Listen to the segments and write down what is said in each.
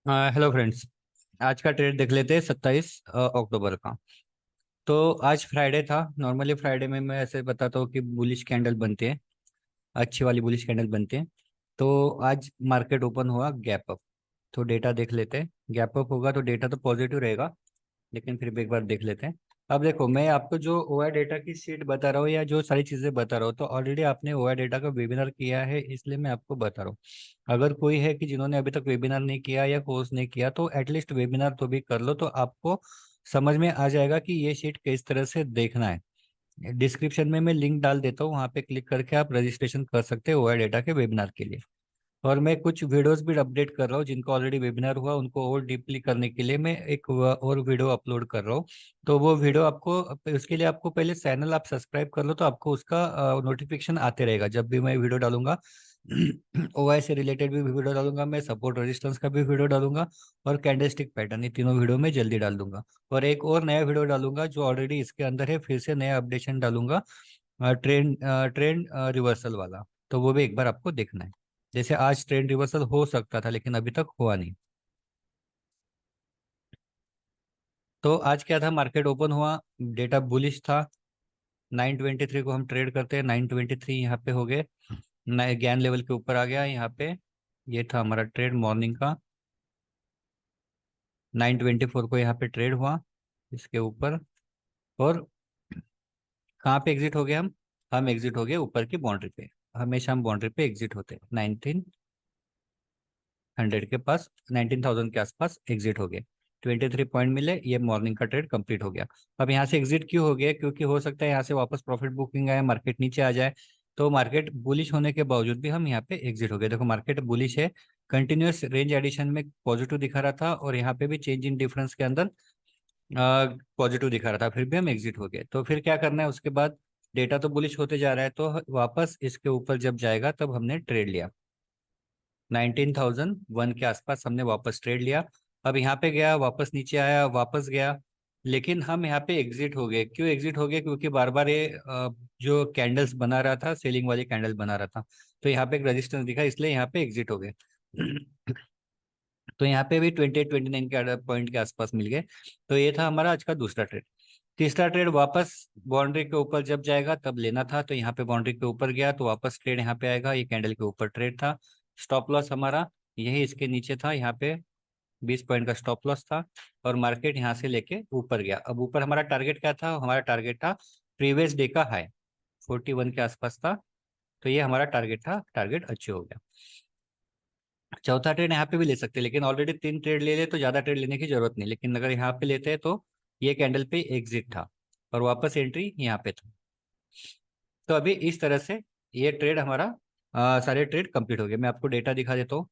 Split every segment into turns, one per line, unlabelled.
Hello friends. आज का trade देख लेते हैं 27 अक्टूबर का। तो आज फ्राइडे था। नॉर्मली फ्राइडे में मैं ऐसे बताता हूँ कि बुलिश कैंडल बनते हैं, अच्छी वाली बुलिश कैंडल बनते हैं। तो आज मार्केट ओपन हुआ गैप अप। तो डेटा देख लेते हैं। गैप अप होगा तो डेटा तो पॉजिटिव रहेगा, लेकिन फिर भी एक बार देख लेते हैं। अब देखो, मैं आपको जो ओआई डेटा की शीट बता रहा हूँ या जो सारी चीज़ें बता रहा हूँ, तो ऑलरेडी आपने ओआई डेटा का वेबिनार किया है, इसलिए मैं आपको बता रहा हूँ। अगर कोई है कि जिन्होंने अभी तक वेबिनार नहीं किया या कोर्स नहीं किया, तो एटलीस्ट वेबिनार तो भी कर लो, तो आपको समझ में आ जाएगा कि ये शीट किस तरह से देखना है। डिस्क्रिप्शन में मैं लिंक डाल देता हूँ, वहाँ पे क्लिक करके आप रजिस्ट्रेशन कर सकते हैं ओआई डेटा के वेबिनार के लिए। और मैं कुछ वीडियोस भी अपडेट कर रहा हूँ, जिनको ऑलरेडी वेबिनार हुआ उनको और डीपली करने के लिए मैं एक और वीडियो अपलोड कर रहा हूँ। तो वो वीडियो आपको, उसके लिए आपको पहले चैनल आप सब्सक्राइब कर लो, तो आपको उसका नोटिफिकेशन आते रहेगा जब भी मैं वीडियो डालूंगा। ओआई से रिलेटेड भी वीडियो डालूंगा, मैं सपोर्ट रेजिस्टेंस का भी वीडियो डालूंगा, और कैंडलस्टिक पैटर्न, ये तीनों वीडियो में जल्दी डाल दूंगा। और एक और नया वीडियो डालूंगा जो ऑलरेडी इसके अंदर है, फिर से नया अपडेशन डालूंगा, ट्रेंड ट्रेंड रिवर्सल वाला। तो वो भी एक बार आपको देखना है। जैसे आज ट्रेंड रिवर्सल हो सकता था, लेकिन अभी तक हुआ नहीं। तो आज क्या था, मार्केट ओपन हुआ, डेटा बुलिश था। 923 को हम ट्रेड करते हैं, 923 यहाँ पे हो गए, नए ज्ञान लेवल के ऊपर आ गया यहाँ पे। ये था हमारा ट्रेड मॉर्निंग का। 924 को यहाँ पे ट्रेड हुआ इसके ऊपर। और कहाँ पे एग्जिट हो गए हम एग्जिट हो गए ऊपर की बाउंड्री पे। हमेशा हम बाउंड्री पे एग्जिट होते हैं, 1900 के पास, 19,000 के आसपास एग्जिट हो गए। 23 पॉइंट मिले, ये मॉर्निंग का ट्रेड कंप्लीट हो गया। अब यहाँ से एग्जिट क्यों हो गया? क्योंकि हो सकता है यहाँ से वापस प्रॉफिट बुकिंग आए, मार्केट नीचे आ जाए। तो मार्केट बुलिश होने के बावजूद भी हम यहाँ पे एग्जिट हो गए। देखो, मार्केट बुलिश है, कंटिन्यूअस रेंज एडिशन में पॉजिटिव दिखा रहा था, और यहाँ पे भी चेंज इन डिफरेंस के अंदर पॉजिटिव दिखा रहा था, फिर भी हम एग्जिट हो गए। तो फिर क्या करना है उसके बाद? डेटा तो बुलिश होते जा रहा है, तो वापस इसके ऊपर जब जाएगा तब हमने ट्रेड लिया। 19,001 के आसपास हमने वापस ट्रेड लिया। अब यहाँ पे गया, वापस नीचे आया, वापस गया, लेकिन हम यहाँ पे एग्जिट हो गए। क्यों एग्जिट हो गए? क्योंकि बार बार ये जो कैंडल्स बना रहा था, सेलिंग वाली कैंडल बना रहा था, तो यहाँ पे एक रेजिस्टेंस दिखा, इसलिए यहाँ पे एग्जिट हो गए। तो यहाँ पे भी 28-29 के पॉइंट के आसपास मिल गए। तो ये था हमारा आज का दूसरा ट्रेड। तीसरा ट्रेड, वापस बाउंड्री के ऊपर जब जाएगा तब लेना था, तो यहाँ पे बाउंड्री के ऊपर गया तो वापस ट्रेड यहाँ पे आएगा, ये कैंडल के ऊपर ट्रेड था। स्टॉप लॉस हमारा यही इसके नीचे था, यहाँ पे 20 पॉइंट का स्टॉप लॉस था। और मार्केट यहाँ से लेके ऊपर गया। अब ऊपर हमारा टारगेट क्या था? हमारा टारगेट था प्रीवियस डे का हाई, 41 के आसपास था। तो ये हमारा टारगेट था, टारगेट अच्छे हो गया। चौथा ट्रेड यहाँ पे भी ले सकते हैं, लेकिन ऑलरेडी 3 ट्रेड ले ले तो ज्यादा ट्रेड लेने की जरूरत नहीं, लेकिन अगर यहाँ पे लेते हैं तो ये कैंडल पे एग्जिट था, और वापस एंट्री यहाँ पे था। तो अभी इस तरह से ये ट्रेड हमारा, सारे ट्रेड कंप्लीट हो गए। मैं आपको डेटा दिखा देता हूँ।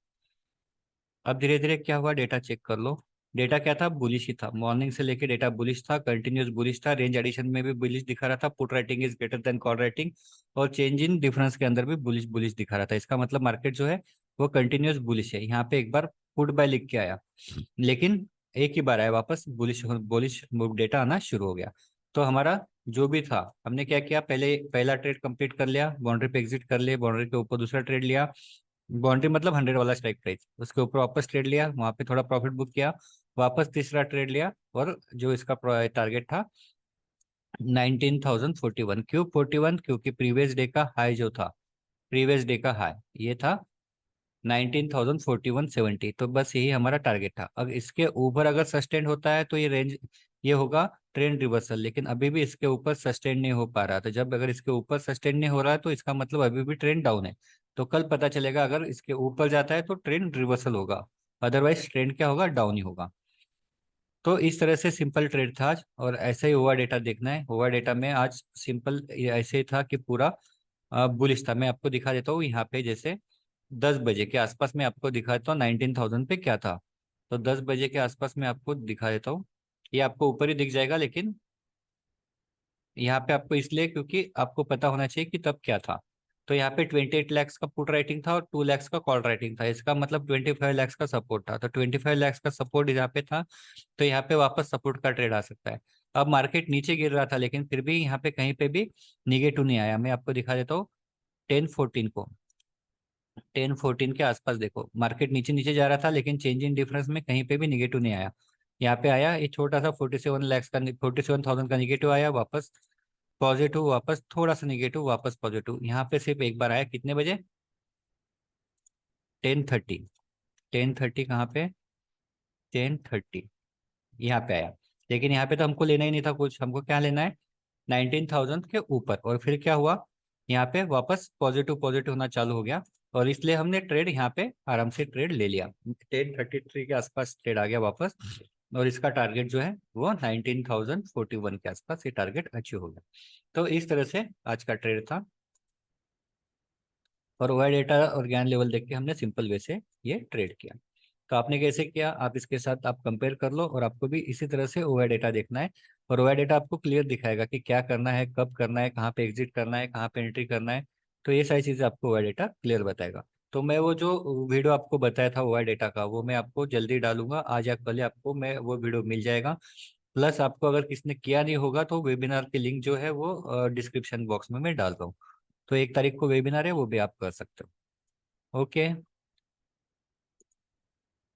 अब धीरे धीरे क्या हुआ, डेटा चेक कर लो। डेटा क्या था? बुलिश ही था, मॉर्निंग से लेके डेटा बुलिश था, कंटिन्यूस बुलिश था। रेंज एडिशन में भी बुलिश दिखा रहा था, put writing is greater than call writing, और चेंज इन डिफरेंस के अंदर भी बुलिश बुलिश दिखा रहा था। इसका मतलब मार्केट जो है वो कंटिन्यूस बुलिश है। यहाँ पे एक बार पुट बाय लिख के आया, लेकिन एक ही बार आया वापस, बुलिश बुलिश डेटा आना शुरू हो गया। तो हमारा जो भी था, हमने क्या किया, पहले पहला ट्रेड कंप्लीट कर लिया, बाउंड्री पे एग्जिट कर लिए, बाउंड्री के ऊपर दूसरा ट्रेड लिया, बाउंड्री मतलब 100 वाला स्ट्राइक प्राइस, उसके ऊपर वापस ट्रेड लिया, वहां पे थोड़ा प्रॉफिट बुक किया, वापस तीसरा ट्रेड लिया, और जो इसका टारगेट था 19,041। क्यों 41? क्योंकि प्रीवियस डे का हाई जो था, प्रीवियस डे का हाई ये था 19,041.70। तो बस यही हमारा टारगेट था। अब इसके ऊपर अगर सस्टेन होता है तो ये रेंज, ये होगा ट्रेंड रिवर्सल, लेकिन अभी भी इसके ऊपर सस्टेन नहीं हो पा रहा था। जब अगर इसके ऊपर सस्टेन नहीं हो रहा है तो इसका मतलब अभी भी ट्रेंड डाउन है। तो कल पता चलेगा, अगर इसके ऊपर जाता है तो ट्रेंड रिवर्सल होगा, अदरवाइज ट्रेंड क्या होगा? डाउन ही होगा। तो इस तरह से सिंपल ट्रेड था आज, और ऐसे ही ओवर डेटा देखना है। ओवर डेटा में आज सिंपल ऐसे ही था कि पूरा बुलिश था। मैं आपको दिखा देता हूँ यहाँ पे, जैसे 10 बजे के आसपास मैं आपको दिखा देता हूँ 19,000 पे क्या था। तो 10 बजे के आसपास मैं आपको दिखा देता हूँ। ये आपको ऊपर ही दिख जाएगा, लेकिन यहाँ पे आपको इसलिए क्योंकि आपको पता होना चाहिए कि तब क्या था। तो यहाँ पे 28 lakhs का पुट राइटिंग था और 2 lakhs का कॉल राइटिंग था। इसका मतलब 25 lakhs का सपोर्ट था, तो 25 lakhs का सपोर्ट यहाँ पे था। तो यहाँ पे वापस सपोर्ट का ट्रेड आ सकता है। अब मार्केट नीचे गिर रहा था, लेकिन फिर भी यहाँ पे कहीं पे भी निगेटिव नहीं आया। मैं आपको दिखा देता हूँ 10-14 को। 10-14 के आसपास देखो मार्केट नीचे नीचे जा रहा था, लेकिन चेंज इन डिफरेंस में कहीं पे भी निगेटिव नहीं आया। यहाँ पे आया ये छोटा सा 47 लाख का, 47,000 का निगेटिव आया, वापस पॉजिटिव, वापस थोड़ा सा निगेटिव, वापस पॉजिटिव। यहाँ पे सिर्फ एक बार आया, कितने बजे? 10:30। 10:30 कहाँ पे? 10:30 यहाँ पे आया। लेकिन यहाँ पे तो हमको लेना ही नहीं था कुछ, हमको क्या लेना है? 19,000 के ऊपर। और फिर क्या हुआ? यहाँ पे वापस पॉजिटिव पॉजिटिव होना चालू हो गया, और इसलिए हमने ट्रेड यहाँ पे आराम से ट्रेड ले लिया। 10:33 के आसपास ट्रेड आ गया वापस, और इसका टारगेट जो है वो 19,041 के आसपास ये टारगेट अचीव हो गया। तो इस तरह से आज का ट्रेड था, और ओआई डेटा और ज्ञान लेवल देख के हमने सिंपल वे से ये ट्रेड किया। तो आपने कैसे किया, आप इसके साथ आप कंपेयर कर लो, और आपको भी इसी तरह से ओआई डेटा देखना है। और ओआई डेटा आपको क्लियर दिखाएगा कि क्या करना है, कब करना है, कहाँ पे एग्जिट करना है, कहाँ पे एंट्री करना है। तो ये सारी चीज़ें आपको ओआई डेटा क्लियर बताएगा। तो मैं वो जो वीडियो आपको बताया था ओआई डेटा का, वो मैं आपको जल्दी डालूंगा, आज या कल आपको मैं वो वीडियो मिल जाएगा। प्लस आपको अगर किसी ने किया नहीं होगा तो वेबिनार की लिंक जो है वो डिस्क्रिप्शन बॉक्स में मैं डाल रहा हूँ। तो 1 तारीख को वेबिनार है, वो भी आप कर सकते हो। ओके।